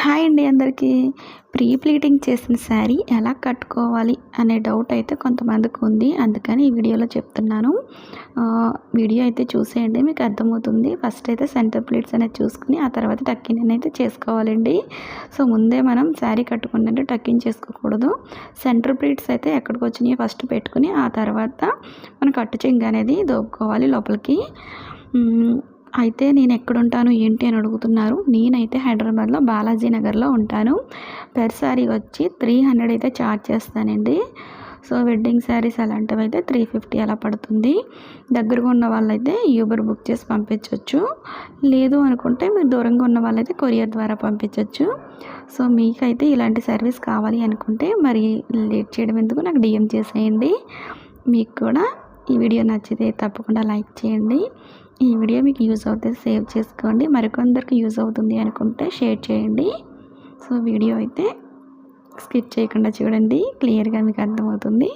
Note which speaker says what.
Speaker 1: Hi అండి అందరికీ. Pre pleating చేసిన శారీ ఎలా కట్టుకోవాలి అనే డౌట్ అయితే కొంతమందికి ఉంది. అందుకని ఈ వీడియోలో చెప్తున్నాను. వీడియో అయితే చూసేయండి, మీకు అర్థమవుతుంది. ఫస్ట్ అయితే సెంటర్ ప్లీట్స్ అనేది చూసుకుని ఆ తర్వాత టక్కిన్ అనేది చేసుకోవాలండి. సో ముందే మనం శారీ కట్టుకుంటే టక్కిన్ చేసుకోకూడదు. సెంటర్ ప్లీట్స్ అయితే ఎక్కడికి వచ్చినాయో ఫస్ట్ పెట్టుకుని ఆ తర్వాత మనం కట్టు చెంగు అనేది దోపుకోవాలి లోపలికి. అయితే నేను ఎక్కడుంటాను ఏంటి అని అడుగుతున్నారు. నేనైతే హైదరాబాద్లో బాలాజీ నగర్లో ఉంటాను. పెర్ శారీ వచ్చి 300 అయితే ఛార్జ్ చేస్తానండి. సో వెడ్డింగ్ శారీస్ అలాంటివి అయితే 350 అలా పడుతుంది. దగ్గరగా ఉన్న వాళ్ళైతే యూబర్ బుక్ చేసి పంపించవచ్చు. లేదు అనుకుంటే మీరు దూరంగా ఉన్న వాళ్ళైతే కొరియర్ ద్వారా పంపించవచ్చు. సో మీకైతే ఇలాంటి సర్వీస్ కావాలి అనుకుంటే మరి లేట్ చేయడం ఎందుకు, నాకు డిఎం చేసేయండి. మీకు కూడా ఈ వీడియో నచ్చితే తప్పకుండా లైక్ చేయండి. ఈ వీడియో మీకు యూజ్ అవుతే సేవ్ చేసుకోండి. మరికొందరికి యూజ్ అవుతుంది అనుకుంటే షేర్ చేయండి. సో వీడియో అయితే స్కిప్ చేయకుండా చూడండి, క్లియర్గా మీకు అర్థమవుతుంది.